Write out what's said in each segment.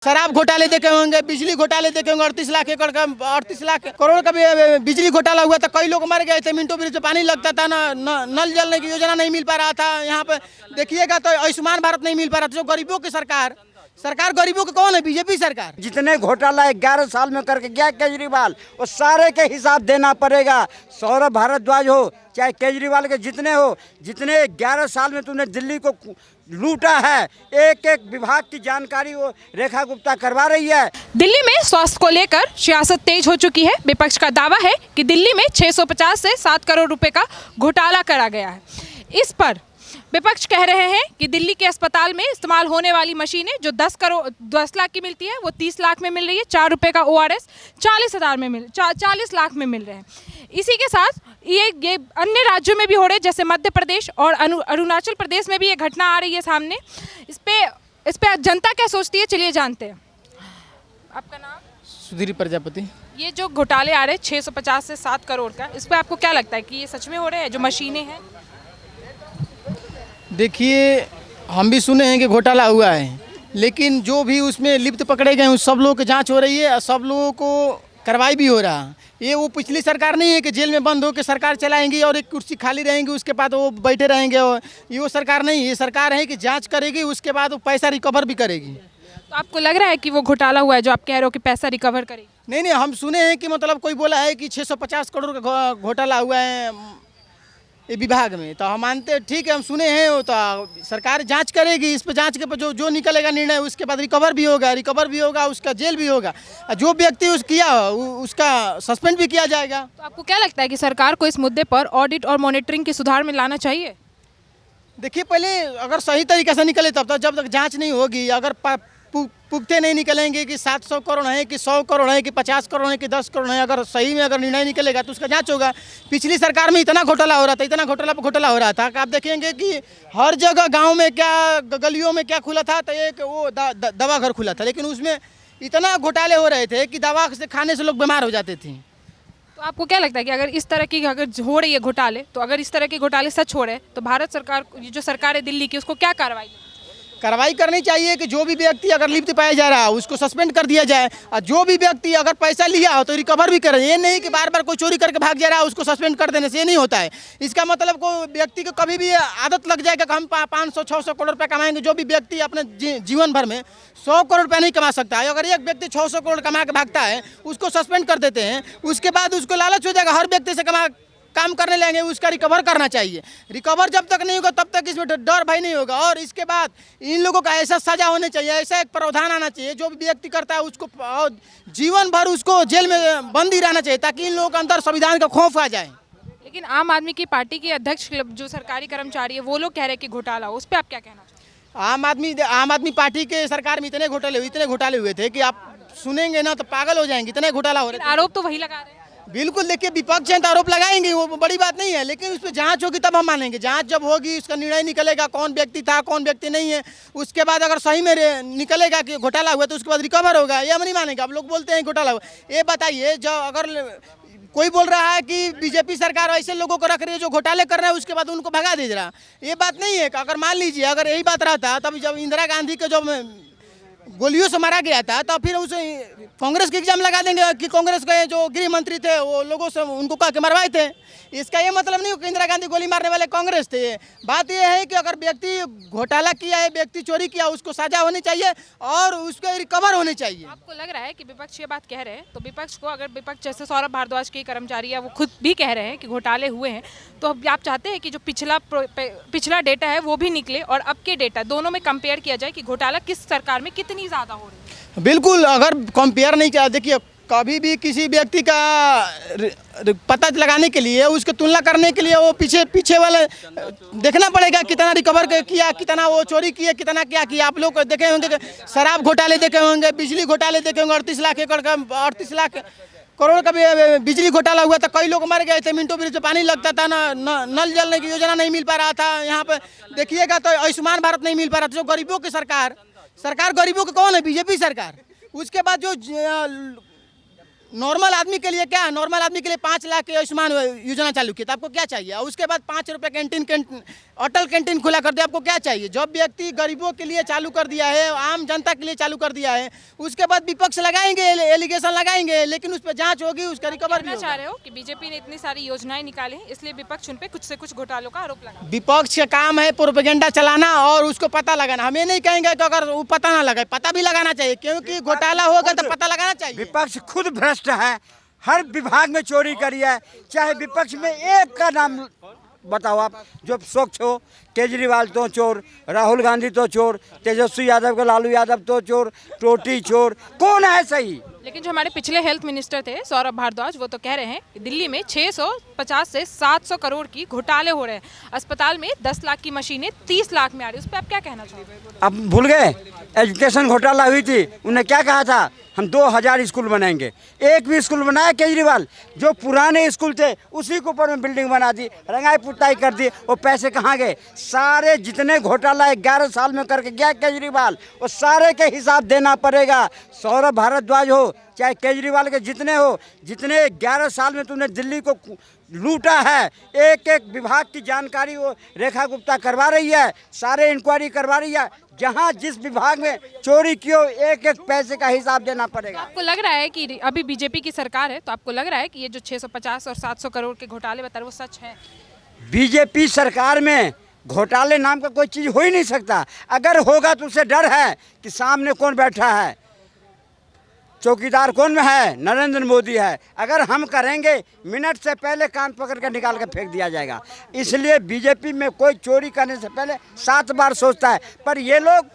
शराब घोटाले देखे होंगे, बिजली घोटाले देखे होंगे। 38 लाख एकड़ का 38 लाख करोड़ का भी बिजली घोटाला हुआ था। कई लोग मर गए थे, मिनटों ब्रिज पे पानी लगता था ना, नल जलने की योजना नहीं मिल पा रहा था। यहाँ पे देखिएगा तो आयुष्मान भारत नहीं मिल पा रहा था। जो गरीबों की सरकार गरीबों के कौन है? बीजेपी सरकार। जितने घोटाला 11 साल में करके गया केजरीवाल, वो सारे के हिसाब देना पड़ेगा। सौरभ भारद्वाज हो चाहे केजरीवाल के जितने हो, जितने 11 साल में तुमने दिल्ली को लूटा है, एक एक विभाग की जानकारी वो रेखा गुप्ता करवा रही है। दिल्ली में स्वास्थ्य को लेकर सियासत तेज हो चुकी है। विपक्ष का दावा है कि दिल्ली में 650 से 7 करोड़ रुपए का घोटाला करा गया है। इस पर विपक्ष कह रहे हैं कि दिल्ली के अस्पताल में इस्तेमाल होने वाली मशीनें जो 10 लाख की मिलती है वो 30 लाख में मिल रही है। 4 रुपए का ORS 40 लाख में मिल रहे हैं। इसी के साथ ये अन्य राज्यों में भी हो रहे हैं, जैसे मध्य प्रदेश और अरुणाचल प्रदेश में भी ये घटना आ रही है सामने। इस पे जनता क्या सोचती है, चलिए जानते हैं। आपका नाम? सुधीर प्रजापति। ये जो घोटाले आ रहे हैं 650 से 7 करोड़ का, इस पे आपको क्या लगता है कि ये सच में हो रहे हैं जो मशीनें हैं? देखिए, हम भी सुने हैं कि घोटाला हुआ है, लेकिन जो भी उसमें लिप्त पकड़े गए उस सब लोगों की जांच हो रही है और सब लोगों को कार्रवाई भी हो रहा है। ये वो पिछली सरकार नहीं है कि जेल में बंद होकर सरकार चलाएंगी और एक कुर्सी खाली रहेंगी उसके बाद वो बैठे रहेंगे। और ये वो सरकार नहीं, ये सरकार है कि जांच करेगी, उसके बाद वो पैसा रिकवर भी करेगी। तो आपको लग रहा है कि वो घोटाला हुआ है जो आप कह रहे हो कि पैसा रिकवर करेगी? नहीं, हम सुने हैं कि मतलब कोई बोला है कि 650 करोड़ का घोटाला हुआ है ये विभाग में। तो हम मानते हैं, ठीक है, हम सुने हैं। वो तो सरकार जांच करेगी, इस पर जांच के जो जो निकलेगा निर्णय, उसके बाद रिकवर भी होगा, उसका जेल भी होगा। जो व्यक्ति उसका सस्पेंड भी किया जाएगा। तो आपको क्या लगता है कि सरकार को इस मुद्दे पर ऑडिट और मॉनिटरिंग के सुधार में लाना चाहिए? देखिए, पहले अगर सही तरीके से निकले तब तक, जब तक जांच नहीं होगी, अगर पुख्ते नहीं निकलेंगे कि 700 करोड़ है कि 100 करोड़ है कि 50 करोड़ है कि 10 करोड़ है, अगर सही में अगर निर्णय निकलेगा तो उसका जांच होगा। पिछली सरकार में इतना घोटाला हो रहा था, इतना घोटाला हो रहा था कि आप देखेंगे कि हर जगह गांव में क्या, गलियों में क्या खुला था, तो एक वो दवा घर खुला था, लेकिन उसमें इतना घोटाले हो रहे थे कि दवा से खाने से लोग बीमार हो जाते थे। तो आपको क्या लगता है कि अगर इस तरह की अगर हो रही है घोटाले, तो अगर इस तरह के घोटाले सच हो रहे हैं तो भारत सरकार, जो सरकार है दिल्ली की, उसको क्या कार्रवाई करनी चाहिए कि जो भी व्यक्ति अगर लिप्त पाया जा रहा है उसको सस्पेंड कर दिया जाए, और जो भी व्यक्ति अगर पैसा लिया हो तो रिकवर भी करें। ये नहीं कि बार बार कोई चोरी करके भाग जा रहा है उसको सस्पेंड कर देने से ये नहीं होता है। इसका मतलब कोई व्यक्ति को कभी भी आदत लग जाएगा कि हम 500-600 करोड़ रुपये कमाएंगे। जो भी व्यक्ति अपने जीवन भर में 100 करोड़ रुपये नहीं कमा सकता है, अगर एक व्यक्ति 600 करोड़ कमा के भागता है उसको सस्पेंड कर देते हैं, उसके बाद उसको लालच हो जाएगा हर व्यक्ति से काम करने लगेंगे, उसका रिकवर करना चाहिए। रिकवर जब तक नहीं होगा तब तक इसमें डर भय नहीं होगा। और इसके बाद इन लोगों का ऐसा सजा होने चाहिए, ऐसा एक प्रावधान आना चाहिए, जो भी व्यक्ति करता है उसको जीवन भर उसको जेल में बंदी रहना चाहिए, ताकि इन लोगों के अंदर संविधान का खौफ आ जाए। लेकिन आम आदमी की पार्टी के अध्यक्ष जो सरकारी कर्मचारी है वो लोग कह रहे हैं कि घोटाला, उस पर आप क्या कहना चाहते हैं? आम आदमी पार्टी के सरकार में इतने घोटाले हुए थे कि आप सुनेंगे ना तो पागल हो जाएंगे, इतने घोटाला हो रहे थे। आरोप तो वही लगा रहे हैं। बिल्कुल, देखिए, विपक्ष है तो आरोप लगाएंगे, वो बड़ी बात नहीं है, लेकिन उस पर जांच होगी तब हम मानेंगे। जांच जब होगी, उसका निर्णय निकलेगा कौन व्यक्ति था कौन व्यक्ति नहीं है, उसके बाद अगर सही में निकलेगा कि घोटाला हुआ तो उसके बाद रिकवर होगा। ये हम नहीं मानेंगे। आप लोग बोलते हैं घोटाला हुआ, ये बताइए, जो अगर कोई बोल रहा है कि बीजेपी सरकार ऐसे लोगों को रख रही है जो घोटाले कर रहे हैं, उसके बाद उनको भगा दे रहा, ये बात नहीं है। अगर मान लीजिए अगर यही बात रहता, तब जब इंदिरा गांधी के जो गोलियों से मारा गया था, तो फिर उसे कांग्रेस के एग्जाम लगा देंगे कि कांग्रेस के जो गृह मंत्री थे वो लोगों से उनको कह के मरवाए थे। इसका ये मतलब नहीं कि इंदिरा गांधी गोली मारने वाले कांग्रेस थे। बात यह है कि अगर व्यक्ति घोटाला किया है, व्यक्ति चोरी किया, उसको सजा होनी चाहिए और उसके रिकवर होने चाहिए। आपको लग रहा है कि विपक्ष ये बात कह रहे हैं, तो विपक्ष को, अगर विपक्ष जैसे सौरभ भारद्वाज के कर्मचारी है वो खुद भी कह रहे हैं कि घोटाले हुए हैं, तो आप चाहते हैं कि जो पिछला डेटा है वो भी निकले और अब के डेटा दोनों में कंपेयर किया जाए कि घोटाला किस सरकार में कितनी ज़्यादा हो रही है? बिल्कुल, अगर कंपेयर नहीं किया, देखिए, कभी भी किसी व्यक्ति का पता लगाने के लिए, उसकी तुलना करने के लिए वो पीछे वाले देखना पड़ेगा, कितना रिकवर किया, कितना वो चोरी किया, कितना क्या किया। आप लोग देखे होंगे, शराब घोटाले देखे होंगे, बिजली घोटाले देखे होंगे। 38 लाख एकड़ का 38 लाख करोड़ का भी बिजली घोटाला हुआ था। कई लोग मर गए थे, मिनटों ब्रिज पे पानी लगता था ना, नल जलने की योजना नहीं मिल पा रहा था। यहाँ पे देखिएगा तो आयुष्मान भारत नहीं मिल पा रहा था। जो गरीबों की सरकार गरीबों के कौन है? बीजेपी सरकार। उसके बाद जो नॉर्मल आदमी के लिए क्या है, नॉर्मल आदमी के लिए 5 लाख की आयुष्मान योजना चालू की, तो आपको क्या चाहिए? और उसके बाद 5 रुपये कैंटीन अटल कैंटीन खुला कर दिया, आपको क्या चाहिए? जब व्यक्ति गरीबों के लिए चालू कर दिया है, आम जनता के लिए चालू कर दिया है, उसके बाद विपक्ष लगाएंगे, एलिगेशन लगाएंगे, लेकिन उस पर जांच होगी, उसका रिकवर भी कहना चाह होगा। रहे हो कि बीजेपी ने इतनी सारी योजनाएं निकाली हैं, इसलिए विपक्ष उन पे कुछ से कुछ घोटालों का आरोप लगा। विपक्ष का काम है प्रोपेगेंडा चलाना और उसको पता लगाना। हम ये नहीं कहेंगे कि अगर वो पता ना लगे, पता भी लगाना चाहिए, क्योंकि घोटाला होगा तो पता लगाना चाहिए। विपक्ष खुद भ्रष्ट है, हर विभाग में चोरी करी है। चाहे विपक्ष में एक का नाम बताओ आप जो स्वच्छ हो। केजरीवाल तो चोर, राहुल गांधी तो चोर, तेजस्वी यादव का लालू यादव तो चोर, टोटी चोर, कौन है सही? लेकिन जो हमारे पिछले हेल्थ मिनिस्टर थे सौरभ भारद्वाज, वो तो कह रहे हैं कि दिल्ली में 650 से 700 करोड़ की घोटाले हो रहे हैं। अस्पताल में 10 लाख की मशीनें 30 लाख में आ रही है, उस पर आप क्या कहना चाहोगे? अब भूल गए? एजुकेशन घोटाला हुई थी, उन्हें क्या कहा था? हम 2000 स्कूल बनाएंगे। एक भी स्कूल बनाया केजरीवाल? जो पुराने स्कूल थे उसी के ऊपर में बिल्डिंग बना दी, रंगाई पुताई कर दी। वो पैसे कहाँ गए? सारे जितने घोटाला 11 साल में करके गया केजरीवाल, वो सारे के हिसाब देना पड़ेगा। सौरभ भारद्वाज हो चाहे केजरीवाल के जितने हो, जितने 11 साल में तुमने दिल्ली को लूटा है, एक एक विभाग की जानकारी वो रेखा गुप्ता करवा रही है, सारे इंक्वायरी करवा रही है। जहां जिस विभाग में चोरी की हो, एक एक पैसे का हिसाब देना पड़ेगा। आपको लग रहा है कि अभी बीजेपी की सरकार है, तो आपको लग रहा है कि ये जो 650 और 700 करोड़ के घोटाले बता रहे वो सच है? बीजेपी सरकार में घोटाले नाम का कोई चीज़ हो ही नहीं सकता। अगर होगा तो उसे डर है कि सामने कौन बैठा है, चौकीदार कौन में है? नरेंद्र मोदी है। अगर हम करेंगे, मिनट से पहले कान पकड़ कर निकाल कर फेंक दिया जाएगा। इसलिए बीजेपी में कोई चोरी करने से पहले 7 बार सोचता है। पर ये लोग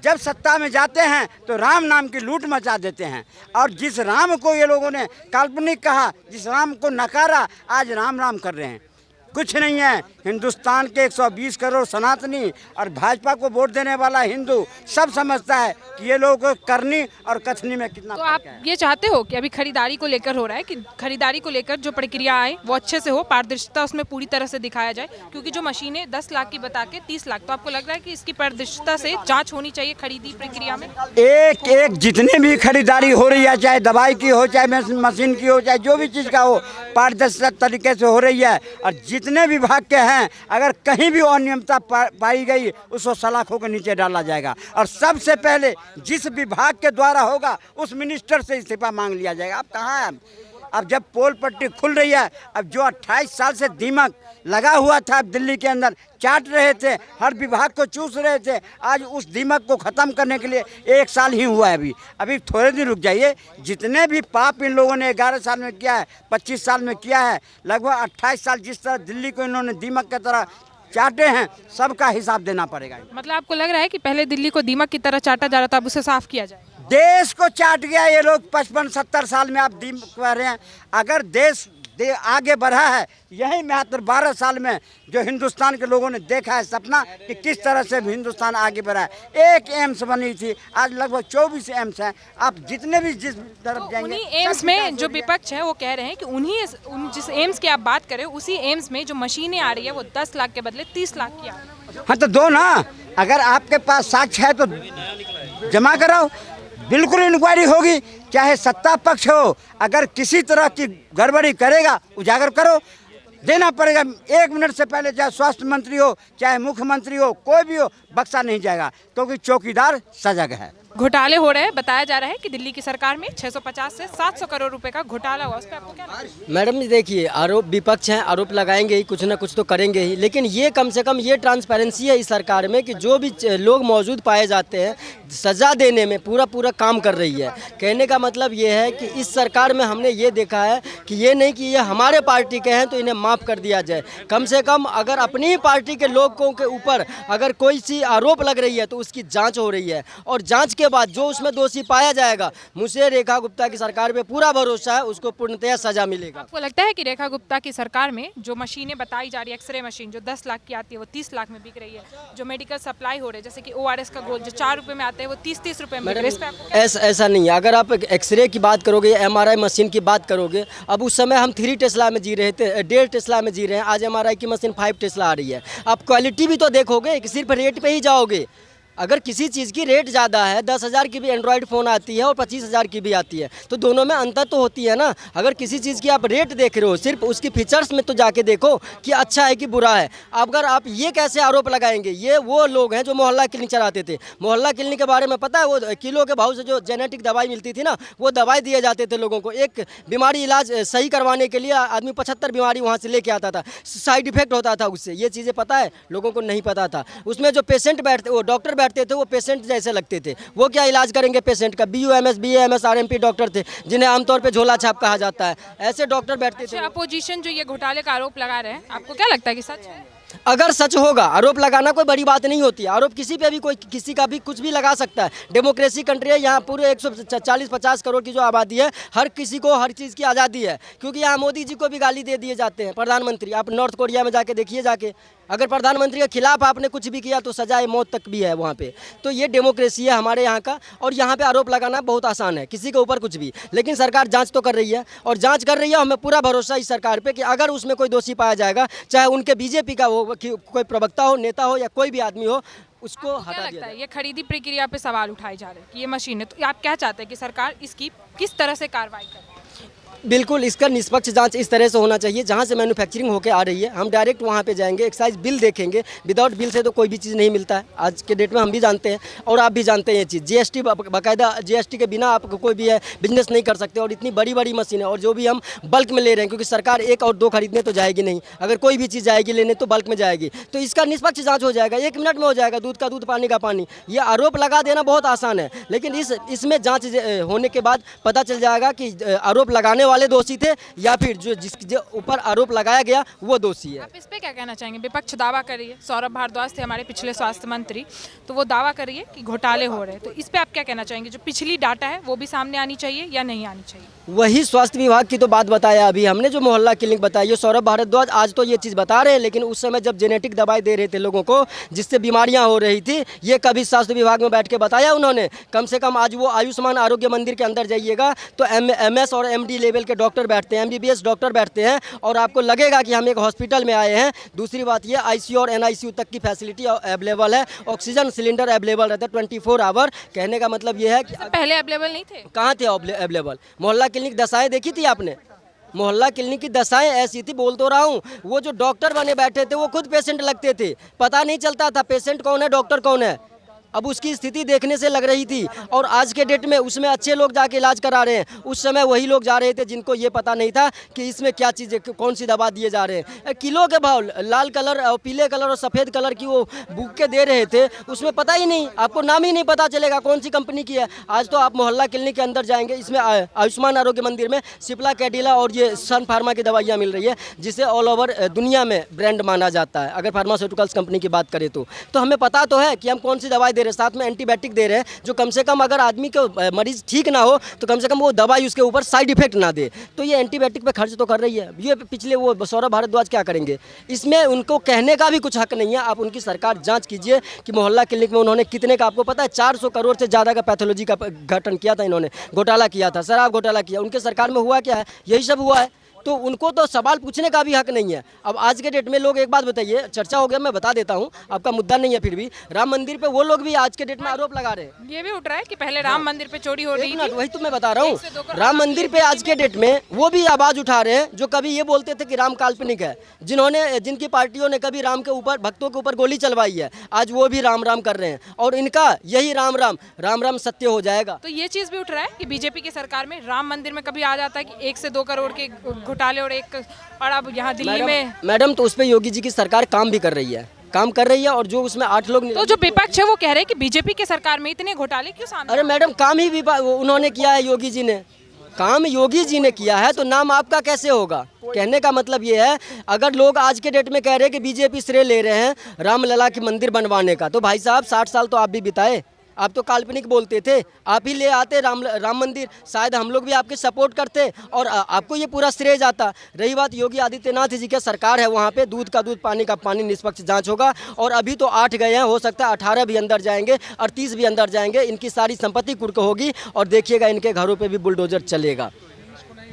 जब सत्ता में जाते हैं तो राम नाम की लूट मचा देते हैं। और जिस राम को ये लोगों ने काल्पनिक कहा, जिस राम को नकारा, आज राम राम कर रहे हैं। कुछ नहीं है। हिंदुस्तान के 120 करोड़ सनातनी और भाजपा को वोट देने वाला हिंदू सब समझता है कि ये लोगों को करनी और कथनी में कितना तो आप ये चाहते हो कि अभी खरीदारी को लेकर हो रहा है कि खरीदारी को लेकर जो प्रक्रिया आए वो अच्छे से हो, पारदर्शिता उसमें पूरी तरह से दिखाया जाए? क्योंकि जो मशीनें 10 लाख की बता के 30 लाख, तो आपको लग रहा है कि इसकी पारदर्शिता से जांच होनी चाहिए खरीदी प्रक्रिया में? एक एक जितने भी खरीदारी हो रही है, चाहे दवाई की हो, चाहे मशीन की हो, चाहे जो भी चीज़ का हो, पारदर्शी तरीके से हो रही है। और जितने विभाग के हैं, अगर कहीं भी अनियमितता पाई गई, उसको सलाखों के नीचे डाला जाएगा। और सबसे पहले जिस विभाग के द्वारा होगा उस मिनिस्टर से इस्तीफा मांग लिया जाएगा। अब कहाँ है? अब जब पोल पट्टी खुल रही है, अब जो 28 साल से दीमक लगा हुआ था दिल्ली के अंदर, चाट रहे थे, हर विभाग को चूस रहे थे, आज उस दीमक को ख़त्म करने के लिए 1 साल ही हुआ है। अभी थोड़े दिन रुक जाइए। जितने भी पाप इन लोगों ने 11 साल में किया है, 25 साल में किया है, लगभग 28 साल जिस तरह दिल्ली को इन्होंने दीमक की तरह चाटे हैं, सबका हिसाब देना पड़ेगा। मतलब आपको लग रहा है कि पहले दिल्ली को दीमक की तरह चाटा जा रहा था, अब उसे साफ किया जाए? देश को चाट गया ये लोग। 55-70 साल में आप दीमक कह रहे हैं। अगर देश आगे बढ़ा है, यही महत्व 12 साल में जो हिंदुस्तान के लोगों ने देखा है सपना कि किस तरह से हिंदुस्तान आगे बढ़ा है। एक एम्स बनी थी, आज लगभग 24 एम्स हैं। आप जितने भी जिस तरफ जाएंगे, उन्हीं एम्स में जो विपक्ष है वो कह रहे हैं कि जिस एम्स की आप बात करें उसी एम्स में जो मशीनें आ रही है वो 10 लाख के बदले 30 लाख की आ रही है। हाँ तो दो ना। अगर आपके पास साक्ष्य है तो जमा कराओ, बिल्कुल इंक्वायरी होगी। चाहे सत्ता पक्ष हो, अगर किसी तरह की गड़बड़ी करेगा उजागर करो, देना पड़ेगा। 1 मिनट से पहले चाहे स्वास्थ्य मंत्री हो, चाहे मुख्यमंत्री हो, कोई भी हो, बख्शा नहीं जाएगा, क्योंकि चौकीदार सजग है। घोटाले हो रहे हैं, बताया जा रहा है कि दिल्ली की सरकार में 650 से 700 करोड़ रुपए का घोटाला हुआ। उस पर आपको क्या लगता है? मैडम जी देखिए, आरोप विपक्ष हैं, आरोप लगाएंगे ही, कुछ ना कुछ तो करेंगे ही, लेकिन ये कम से कम ये ट्रांसपेरेंसी है इस सरकार में कि जो भी लोग मौजूद पाए जाते हैं, सज़ा देने में पूरा काम कर रही है। कहने का मतलब ये है कि इस सरकार में हमने ये देखा है कि ये नहीं कि ये हमारे पार्टी के हैं तो इन्हें माफ़ कर दिया जाए। कम से कम अगर अपनी ही पार्टी के लोगों के ऊपर अगर कोई सी आरोप लग रही है तो उसकी जाँच हो रही है, और जाँच के बाद जो उसमें दोषी पाया जाएगा, मुझे रेखा गुप्ता की सरकार पे पूरा भरोसा है, उसको पूर्णतः सजा मिलेगा। आपको लगता है कि रेखा गुप्ता की सरकार में जो मशीनें बताई जा रही है, एक्सरे मशीन जो 10 लाख की आती है वो 30 लाख में बिक रही है, जो मेडिकल सप्लाई हो रहे हैं जैसे कि ORS का गोल जो 4 रुपये में आता है वो 30-30 रुपये में बिक रहा है, इस पे आपको क्या? ऐसा नहीं है। अगर आप एक्सरे की बात करोगे, MRI मशीन की बात करोगे, अब उस समय हम 3 टेस्ला में जी रहे थे, 1.5 टेस्ला में जी रहे हैं, आज MRI की मशीन 5 टेस्ला आ रही है। आप क्वालिटी भी तो देखोगे कि सिर्फ रेट पे ही जाओगे। अगर किसी चीज़ की रेट ज़्यादा है, 10,000 की भी एंड्रॉयड फ़ोन आती है और 25,000 की भी आती है, तो दोनों में अंतर तो होती है ना। अगर किसी चीज़ की आप रेट देख रहे हो, सिर्फ उसकी फीचर्स में तो जाके देखो कि अच्छा है कि बुरा है। अगर आप ये कैसे आरोप लगाएंगे? ये वो लोग हैं जो मोहल्ला क्लिनिक चलाते थे। मोहल्ला क्लिनिक के बारे में पता है? वो किलो के भाव से जो जेनेटिक दवाई मिलती थी ना, वो दवाई दिए जाते थे लोगों को। एक बीमारी इलाज सही करवाने के लिए आदमी 75 बीमारी वहाँ से लेके आता था, साइड इफेक्ट होता था उससे। ये चीज़ें पता है, लोगों को नहीं पता था। उसमें जो पेशेंट बैठते, वो डॉक्टर बैठते थे, वो पेशेंट जैसे लगते थे। वो क्या इलाज करेंगे पेशेंट का? BUMS, BAMS, RMP डॉक्टर थे, जिन्हें आमतौर पर झोला छाप कहा जाता है। ऐसे डॉक्टर बैठते थे। अपोजिशन जो ये घोटाले का आरोप लगा रहे हैं, आपको क्या लगता है कि सच है? अगर सच होगा, आरोप लगाना कोई बड़ी बात नहीं होती है। आरोप किसी पे भी, कोई किसी का भी कुछ भी लगा सकता है। डेमोक्रेसी कंट्री है, यहाँ पूरे 140-50 करोड़ की जो आबादी है, हर किसी को हर चीज़ की आज़ादी है। क्योंकि यहाँ मोदी जी को भी गाली दे दिए जाते हैं, प्रधानमंत्री। आप नॉर्थ कोरिया में जाके देखिए, जाके अगर प्रधानमंत्री के खिलाफ आपने कुछ भी किया तो सजाए मौत तक भी है वहाँ पे। तो ये डेमोक्रेसी है हमारे यहाँ का, और यहाँ पे आरोप लगाना बहुत आसान है, किसी के ऊपर कुछ भी। लेकिन सरकार जांच तो कर रही है, और जांच कर रही है। हमें पूरा भरोसा इस सरकार पे कि अगर उसमें कोई दोषी पाया जाएगा, चाहे उनके बीजेपी का हो, कोई प्रवक्ता हो, नेता हो, या कोई भी आदमी हो, उसको हटा क्या दिया लगता जाए। है ये खरीदी प्रक्रिया पे सवाल उठाए जा रहे हैं कि ये मशीन है, तो आप क्या चाहते हैं कि सरकार इसकी किस तरह से कार्रवाई करे? बिल्कुल, इसका निष्पक्ष जांच इस तरह से होना चाहिए, जहां से मैन्युफैक्चरिंग होकर आ रही है, हम डायरेक्ट वहां पे जाएंगे, एक्साइज बिल देखेंगे। विदाउट बिल से तो कोई भी चीज़ नहीं मिलता है आज के डेट में, हम भी जानते हैं और आप भी जानते हैं ये चीज़। GST, बाकायदा GST के बिना आप कोई भी है बिजनेस नहीं कर सकते। और इतनी बड़ी बड़ी मशीन है, और जो भी हम बल्क में ले रहे हैं, क्योंकि सरकार 1 और 2 खरीदने तो जाएगी नहीं। अगर कोई भी चीज़ जाएगी लेने तो बल्क में जाएगी, तो इसका निष्पक्ष जाँच हो जाएगा, 1 मिनट में हो जाएगा। दूध का दूध, पानी का पानी। ये आरोप लगा देना बहुत आसान है, लेकिन इसमें जाँच होने के बाद पता चल जाएगा कि आरोप लगाने वाले दोषी थे या फिर जिसके ऊपर आरोप लगाया गया वो दोषी है। आप इस पे क्या कहना चाहेंगे? विपक्ष दावा कर रही है, सौरभ भारद्वाज थे हमारे पिछले स्वास्थ्य मंत्री, तो वो दावा कर रही है कि घोटाले हो रहे हैं, तो इस पे आप क्या कहना चाहेंगे? जो पिछली डाटा है वो भी सामने आनी चाहिए या नहीं आनी चाहिए? वही स्वास्थ्य विभाग की तो बात बताया अभी हमने, जो मोहल्ला क्लिनिक बताई। सौरभ भारद्वाज आज तो ये चीज़ बता रहे हैं, लेकिन उस समय जब जेनेटिक दवाई दे रहे थे लोगों को, जिससे बीमारियां हो रही थी, ये कभी स्वास्थ्य विभाग में बैठ के बताया उन्होंने? कम से कम आज वो आयुष्मान आरोग्य मंदिर के अंदर जाइएगा तो MS और MD लेवल के डॉक्टर बैठते हैं, MBBS डॉक्टर बैठते हैं, और आपको लगेगा कि हम एक हॉस्पिटल में आए हैं। दूसरी बात ये, ICU और NICU तक की फैसिलिटी अवेलेबल है, ऑक्सीजन सिलेंडर अवेलेबल रहता है 24 आवर। कहने का मतलब ये है कि पहले अवेलेबल नहीं थे। कहाँ थे अवेलेबल? मोहल्ला क्लिनिक दशाएं देखी थी आपने? मोहल्ला क्लिनिक की दशाएं ऐसी थी, बोल तो रहा हूँ। वो जो डॉक्टर बने बैठे थे वो खुद पेशेंट लगते थे, पता नहीं चलता था पेशेंट कौन है, डॉक्टर कौन है। अब उसकी स्थिति देखने से लग रही थी। और आज के डेट में उसमें अच्छे लोग जाके इलाज करा रहे हैं, उस समय वही लोग जा रहे थे जिनको ये पता नहीं था कि इसमें क्या चीज़, कौन सी दवा दिए जा रहे हैं। किलो के भाव लाल कलर और पीले कलर और सफ़ेद कलर की वो बुक के दे रहे थे, उसमें पता ही नहीं, आपको नाम ही नहीं पता चलेगा कौन सी कंपनी की है। आज तो आप मोहल्ला क्लिनिक के अंदर जाएंगे, इसमें आयुष्मान आरोग्य मंदिर में सिप्ला, कैडिला और ये सन फार्मा की दवाइयाँ मिल रही है, जिसे ऑल ओवर दुनिया में ब्रांड माना जाता है अगर फार्मास्यूटिकल्स कंपनी की बात करें तो। हमें पता तो है कि हम कौन सी दवाई दे रहे हैं, साथ में एंटीबायोटिक दे रहे हैं, जो कम से कम अगर आदमी को मरीज ठीक ना हो तो कम से कम वो दवाई उसके ऊपर साइड इफेक्ट ना दे। तो ये एंटीबायोटिक पे खर्च तो कर रही है। ये पिछले वो सौरभ भारद्वाज क्या करेंगे? इसमें उनको कहने का भी कुछ हक नहीं है। आप उनकी सरकार जांच कीजिए कि मोहल्ला क्लिनिक में उन्होंने कितने का, आपको पता है 400 करोड़ से ज़्यादा का पैथोलॉजी का गठन किया था इन्होंने, घोटाला किया था, शराब घोटाला किया। उनके सरकार में हुआ क्या है? यही सब हुआ है। तो उनको तो सवाल पूछने का भी हक नहीं है। अब आज के डेट में लोग, एक बात बताइए, चर्चा हो गया, मैं बता देता हूँ, आपका मुद्दा नहीं है, फिर भी राम मंदिर पे वो लोग भी आज के डेट में आरोप लगा रहे हैं। ये भी उठ रहा है कि पहले राम मंदिर पे चोरी हो रही थी, वही तो मैं बता रहा हूँ। राम मंदिर पे आज के डेट में वो भी आवाज़ उठा रहे हैं जो कभी ये बोलते थे कि राम काल्पनिक है, जिनकी पार्टियों ने कभी राम के ऊपर, भक्तों के ऊपर गोली चलवाई है, आज वो भी राम राम कर रहे हैं। और इनका यही राम राम सत्य हो जाएगा। तो ये चीज़ भी उठ रहा है कि बीजेपी की सरकार में राम मंदिर में कभी आ जाता है कि 1 से 2 करोड़ के घोटाले, और अब यहाँ दिल्ली में। मैडम तो उस पर योगी जी की सरकार काम भी कर रही है, और जो उसमें 8 लोग, तो जो विपक्ष है वो कह रहे हैं कि बीजेपी के सरकार में इतने घोटाले क्यों सामने? अरे मैडम, काम ही उन्होंने किया है, योगी जी ने काम योगी जी ने किया है, तो नाम आपका कैसे होगा? कहने का मतलब ये है, अगर लोग आज के डेट में कह रहे हैं कि बीजेपी श्रेय ले रहे हैं रामलला की मंदिर बनवाने का, तो भाई साहब 60 साल तो आप भी बिताए, आप तो काल्पनिक बोलते थे, आप ही ले आते राम मंदिर, शायद हम लोग भी आपके सपोर्ट करते और आपको ये पूरा श्रेय जाता। रही बात योगी आदित्यनाथ जी की सरकार है, वहाँ पे दूध का दूध, पानी का पानी, निष्पक्ष जांच होगा। और अभी तो 8 गए हैं, हो सकता है 18 भी अंदर जाएंगे, 38 भी अंदर जाएंगे। इनकी सारी संपत्ति कुर्क होगी और देखिएगा इनके घरों पर भी बुलडोजर चलेगा।